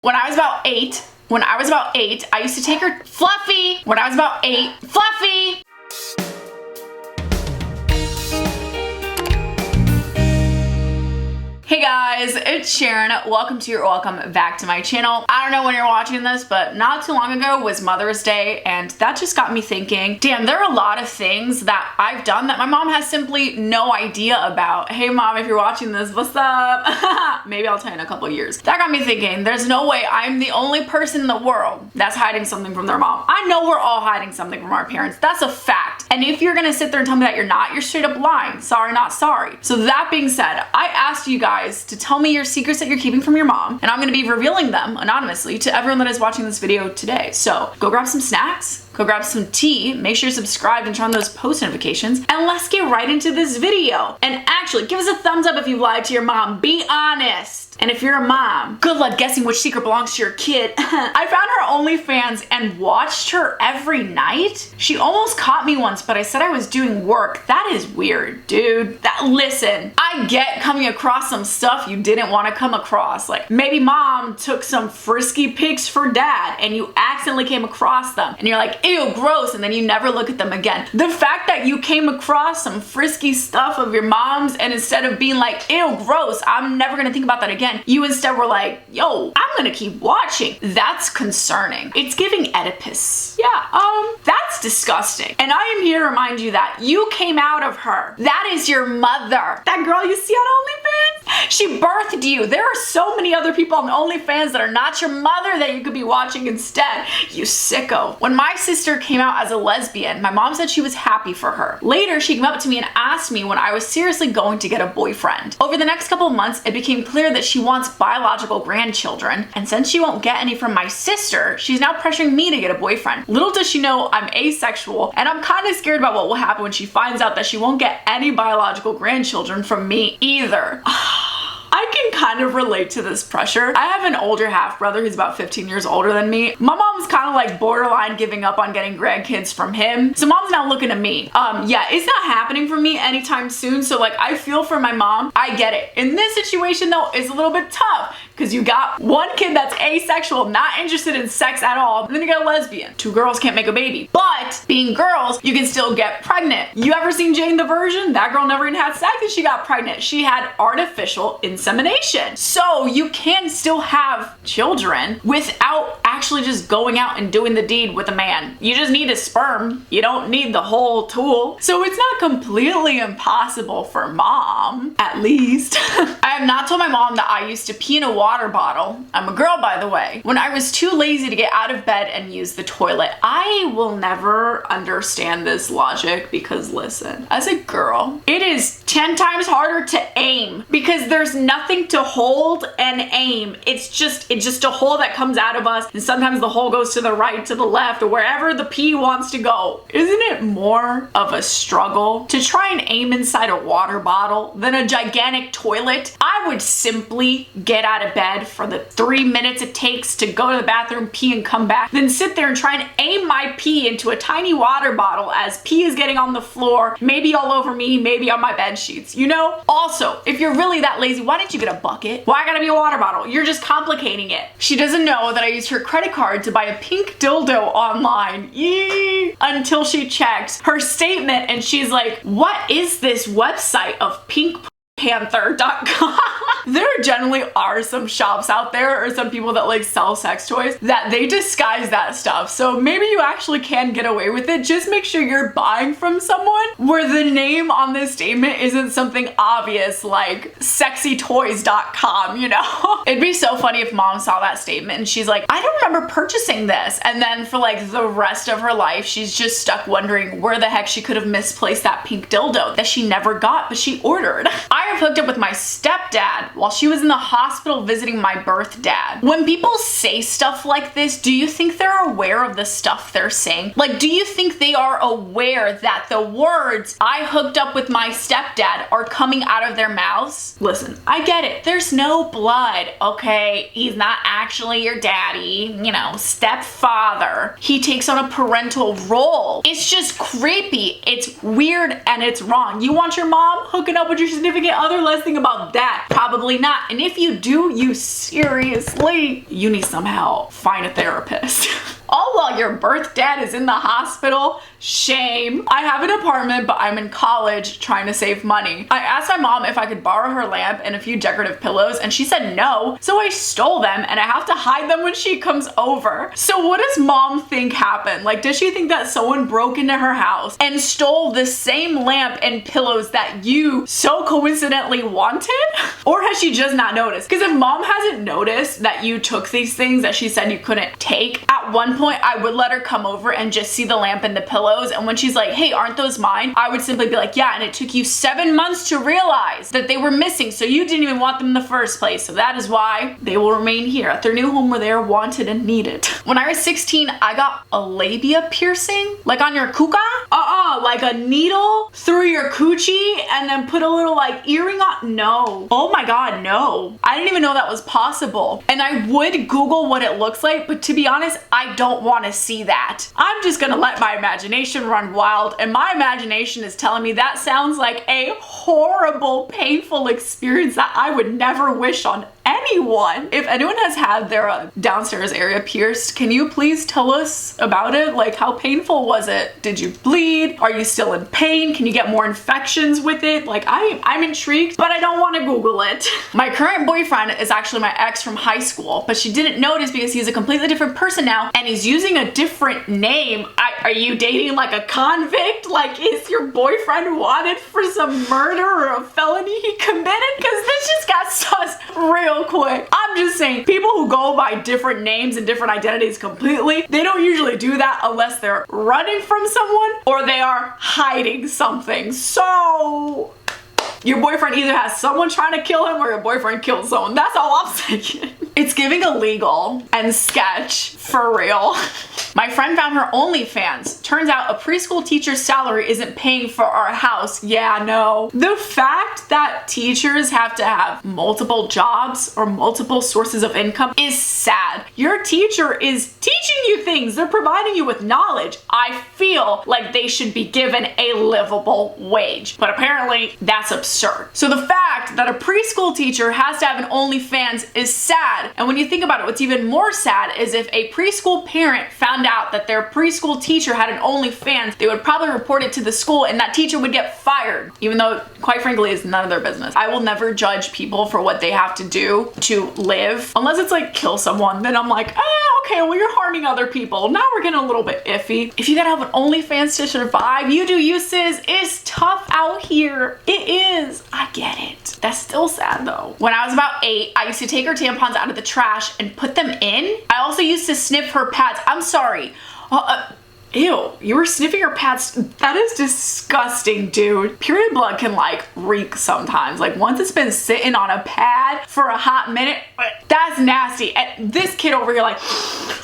When I was about eight, I used to take her, Fluffy! When I was about 8, Fluffy! Hey guys, it's Sharon. Welcome back to my channel. I don't know when you're watching this, but not too long ago was Mother's Day, and that just got me thinking, damn, there are a lot of things that I've done that my mom has simply no idea about. Hey mom, if you're watching this, what's up? Maybe I'll tell you in a couple of years. That got me thinking, there's no way I'm the only person in the world that's hiding something from their mom. I know we're all hiding something from our parents. That's a fact. And if you're gonna sit there and tell me that you're not, you're straight up lying. Sorry, not sorry. So that being said, I asked you guys to tell me your secrets that you're keeping from your mom, and I'm going to be revealing them anonymously to everyone that is watching this video today. So go grab some snacks, go grab some tea, make sure you're subscribed and turn on those post notifications, and let's get right into this video. And actually, give us a thumbs up if you lied to your mom. Be honest. And if you're a mom, good luck guessing which secret belongs to your kid. I found her OnlyFans and watched her every night. She almost caught me once, but I said I was doing work. That is weird, dude. Listen, I get coming across some stuff you didn't want to come across. Like maybe mom took some frisky pics for dad and you accidentally came across them and you're like, ew, gross, and then you never look at them again. The fact that you came across some frisky stuff of your mom's and instead of being like, ew, gross, I'm never gonna think about that again, you instead were like, yo, I'm gonna keep watching. That's concerning. It's giving Oedipus. Yeah, that's disgusting. And I am here to remind you that you came out of her. That is your mother. That girl you see on OnlyFans, she birthed you. There are so many other people on OnlyFans that are not your mother that you could be watching instead. You sicko. When my sister came out as a lesbian, my mom said she was happy for her. Later, she came up to me and asked me when I was seriously going to get a boyfriend. Over the next couple of months, it became clear that she wants biological grandchildren, and since she won't get any from my sister, she's now pressuring me to get a boyfriend. Little does she know I'm asexual, and I'm kind of scared about what will happen when she finds out that she won't get any biological grandchildren from me either. I can kind of relate to this pressure. I have an older half brother who's about 15 years older than me. My mom's kind of like borderline giving up on getting grandkids from him. So mom's now looking at me. Yeah, it's not happening for me anytime soon. So like, I feel for my mom. I get it. In this situation though, it's a little bit tough because you got one kid that's asexual, not interested in sex at all. And then you got a lesbian. 2 girls can't make a baby. But being girls, you can still get pregnant. You ever seen Jane the Virgin? That girl never even had sex and she got pregnant. She had artificial insemination. So you can still have children without actually just going out and doing the deed with a man. You just need a sperm. You don't need the whole tool. So it's not completely impossible for mom, at least. I have not told my mom that I used to pee in a water bottle. I'm a girl, by the way. When I was too lazy to get out of bed and use the toilet. I will never understand this logic because listen, as a girl, it is 10 times harder to aim because there's nothing to hold and aim. It's just a hole that comes out of us, and sometimes the hole goes to the right, to the left, or wherever the pee wants to go. Isn't it more of a struggle to try and aim inside a water bottle than a gigantic toilet? I would simply get out of bed for the 3 minutes it takes to go to the bathroom, pee, and come back, then sit there and try and aim my pee into a tiny water bottle as pee is getting on the floor, maybe all over me, maybe on my bed sheets, you know? Also, if you're really that lazy, why didn't you get a bucket? Why gotta be a water bottle? You're just complicating it. She doesn't know that I used her credit card to buy a pink dildo online. Yee! Until she checks her statement and she's like, what is this website of pinkpanther.com? There generally are some shops out there or some people that like sell sex toys that they disguise that stuff. So maybe you actually can get away with it. Just make sure you're buying from someone where the name on this statement isn't something obvious like sexytoys.com, you know? It'd be so funny if mom saw that statement and she's like, I don't remember purchasing this. And then for like the rest of her life, she's just stuck wondering where the heck she could have misplaced that pink dildo that she never got, but she ordered. I have hooked up with my stepdad while she was in the hospital visiting my birth dad. When people say stuff like this, do you think they're aware of the stuff they're saying? Like, do you think they are aware that the words, I hooked up with my stepdad, are coming out of their mouths? Listen, I get it. There's no blood, okay? He's not actually your daddy, you know, stepfather. He takes on a parental role. It's just creepy. It's weird and it's wrong. You want your mom hooking up with your significant other? Let's think about that. Probably Probably not. And if you do, you seriously, you need some help. Find a therapist. All while your birth dad is in the hospital. Shame. I have an apartment, but I'm in college trying to save money. I asked my mom if I could borrow her lamp and a few decorative pillows, and she said no. So I stole them and I have to hide them when she comes over. So what does mom think happened? Like, does she think that someone broke into her house and stole the same lamp and pillows that you so coincidentally wanted? Or has she just not noticed? Because if mom hasn't noticed that you took these things that she said you couldn't take, at one point I would let her come over and just see the lamp and the pillows. And when she's like, hey, aren't those mine? I would simply be like, yeah, and it took you 7 months to realize that they were missing. So you didn't even want them in the first place. So that is why they will remain here at their new home where they are wanted and needed. When I was 16, I got a labia piercing, like on your kuka. Like a needle through your coochie and then put a little like earring on. No. Oh my God, no. I didn't even know that was possible. And I would Google what it looks like, but to be honest, I don't want to see that. I'm just gonna let my imagination run wild, and my imagination is telling me that sounds like a horrible, painful experience that I would never wish on anyone. If anyone has had their downstairs area pierced, can you please tell us about it? Like, how painful was it? Did you bleed? Are you still in pain? Can you get more infections with it? Like, I'm intrigued, but I don't want to Google it. My current boyfriend is actually my ex from high school, but she didn't notice because he's a completely different person now and he's using a different name. Are you dating like a convict? Like, is your boyfriend wanted for some murder or a felony he committed? Because this just got sus real quick. I'm just saying, people who go by different names and different identities completely, they don't usually do that unless they're running from someone or they are hiding something. So your boyfriend either has someone trying to kill him or your boyfriend killed someone. That's all I'm saying. It's giving illegal and sketch for real. My friend found her OnlyFans. Turns out a preschool teacher's salary isn't paying for our house. Yeah, no. The fact that teachers have to have multiple jobs or multiple sources of income is sad. Your teacher is teaching you things. They're providing you with knowledge. I feel like they should be given a livable wage. But apparently that's absurd. So the fact that a preschool teacher has to have an OnlyFans is sad. And when you think about it, what's even more sad is if a preschool parent found out that their preschool teacher had an OnlyFans, they would probably report it to the school and that teacher would get fired, even though, quite frankly, it's none of their business. I will never judge people for what they have to do to live. Unless it's like kill someone, then I'm like, oh, okay, well, you're harming other people. Now we're getting a little bit iffy. If you gotta have an OnlyFans to survive, you do uses, it's tough out here. It is. I get it. That's still sad though. When I was about 8, I used to take her tampons out of the trash and put them in. I also used to sniff her pads. I'm sorry. Ew, you were sniffing her pads? That is disgusting, dude. Period blood can like reek sometimes. Like once it's been sitting on a pad for a hot minute, that's nasty. And this kid over here like,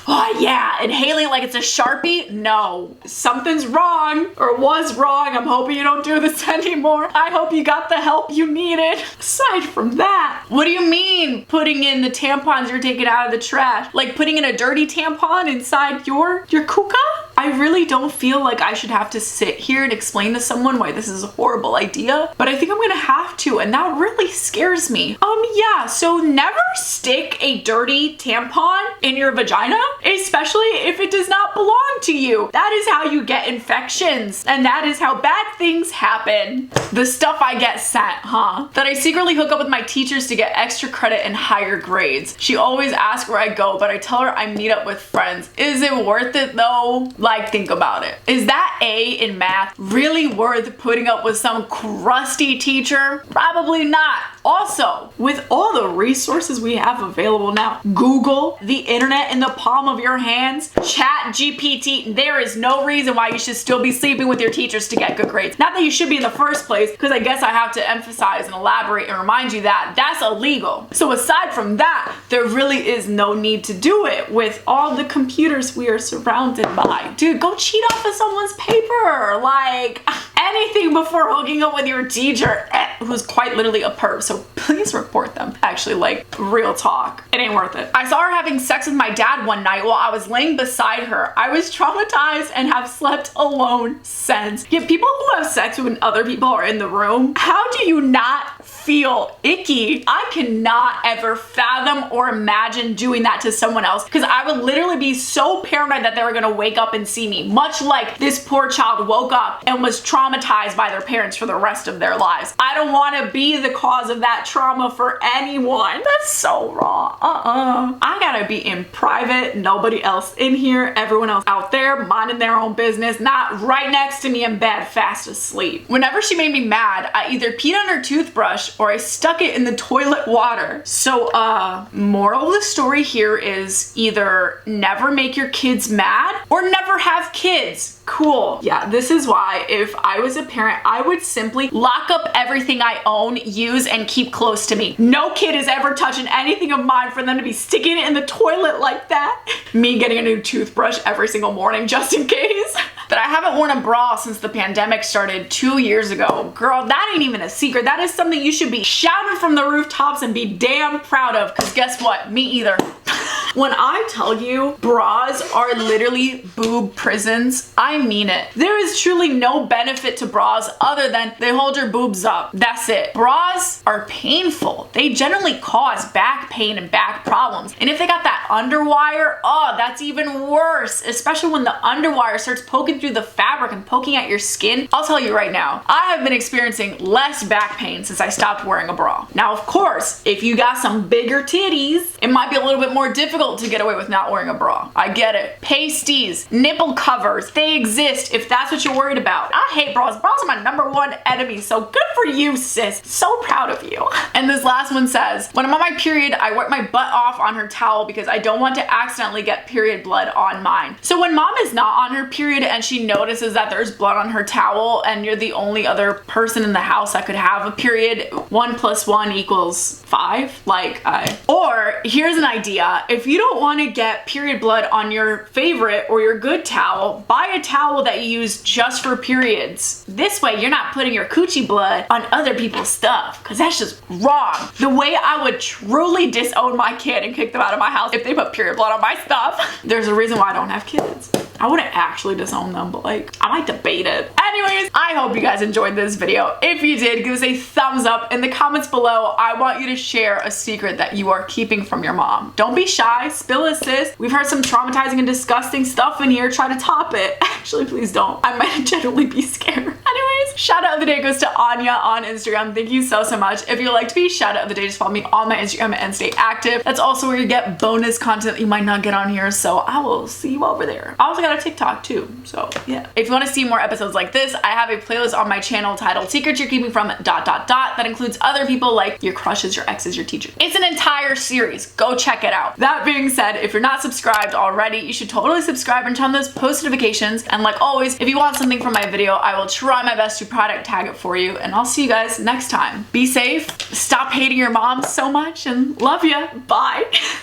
oh yeah, inhaling like it's a Sharpie? No, something's wrong or was wrong. I'm hoping you don't do this anymore. I hope you got the help you needed. Aside from that, what do you mean putting in the tampons you're taking out of the trash? Like putting in a dirty tampon inside your kuka? I really don't feel like I should have to sit here and explain to someone why this is a horrible idea, but I think I'm gonna have to, and that really scares me. Yeah, so never stick a dirty tampon in your vagina, especially if it does not belong to you. That is how you get infections, and that is how bad things happen. The stuff I get sent, huh? That I secretly hook up with my teachers to get extra credit and higher grades. She always asks where I go, but I tell her I meet up with friends. Is it worth it though? Like, think about it. Is that A in math really worth putting up with some crusty teacher? Probably not. Also, with all the resources we have available now, Google, the internet in the palm of your hands, Chat GPT, there is no reason why you should still be sleeping with your teachers to get good grades. Not that you should be in the first place, because I guess I have to emphasize and elaborate and remind you that that's illegal. So aside from that, there really is no need to do it with all the computers we are surrounded by. Dude, go cheat off of someone's paper. Like, anything before hooking up with your teacher, who's quite literally a perv. So please report them. Actually, like, real talk. It ain't worth it. I saw her having sex with my dad one night while I was laying beside her. I was traumatized and have slept alone since. Yet people who have sex when other people are in the room, how do you not feel icky. I cannot ever fathom or imagine doing that to someone else, because I would literally be so paranoid that they were gonna wake up and see me, much like this poor child woke up and was traumatized by their parents for the rest of their lives. I don't want to be the cause of that trauma for anyone. That's so wrong. I gotta be in private, nobody else in here, everyone else out there minding their own business, not right next to me in bed fast asleep. Whenever she made me mad, I either peed on her toothbrush or I stuck it in the toilet water. So moral of the story here is either never make your kids mad or never have kids. Cool. Yeah, this is why if I was a parent, I would simply lock up everything I own, use, and keep close to me. No kid is ever touching anything of mine for them to be sticking it in the toilet like that. Me getting a new toothbrush every single morning just in case. That I haven't worn a bra since the pandemic started 2 years ago. Girl, that ain't even a secret. That is something you should be shouting from the rooftops and be damn proud of, because guess what? Me either. When I tell you bras are literally boob prisons, I mean it. There is truly no benefit to bras other than they hold your boobs up. That's it. Bras are painful. They generally cause back pain and back problems. And if they got that underwire, oh, that's even worse. Especially when the underwire starts poking through the fabric and poking at your skin. I'll tell you right now, I have been experiencing less back pain since I stopped wearing a bra. Now, of course, if you got some bigger titties, it might be a little bit more difficult to get away with not wearing a bra. I get it. Pasties, nipple covers, they exist if that's what you're worried about. I hate bras. Bras are my #1 enemy, so good for you, sis. So proud of you. And this last one says, when I'm on my period, I wipe my butt off on her towel because I don't want to accidentally get period blood on mine. So when mom is not on her period and she notices that there's blood on her towel and you're the only other person in the house that could have a period, 1 + 1 = 5. Or here's an idea. If you don't want to get period blood on your favorite or your good towel, buy a towel that you use just for periods. This way you're not putting your coochie blood on other people's stuff, because that's just wrong. The way I would truly disown my kid and kick them out of my house if they put period blood on my stuff. There's a reason why I don't have kids. I wouldn't actually disown them, but I might debate it. Anyways, I hope you guys enjoyed this video. If you did, give us a thumbs up. In the comments below, I want you to share a secret that you are keeping from your mom. Don't be shy, spill it, sis. We've heard some traumatizing and disgusting stuff in here. Try to top it. Actually, please don't. I might genuinely be scared. Anyways, shout out of the day goes to Anya on Instagram. Thank you so much. If you'd like to be shout out of the day, just follow me on my Instagram and stay active. That's also where you get bonus content that you might not get on here, so I will see you over there. I also got a TikTok too, so yeah. If you want to see more episodes like this, I have a playlist on my channel titled Secrets You're Keeping From ... that includes other people like your crushes, your exes, your teachers. It's an entire series. Go check it out. That being said, if you're not subscribed already, you should totally subscribe and turn on those post notifications. And like always, if you want something from my video, I will try my best to product tag it for you, and I'll see you guys next time. Be safe, stop hating your mom so much, and love ya. Bye.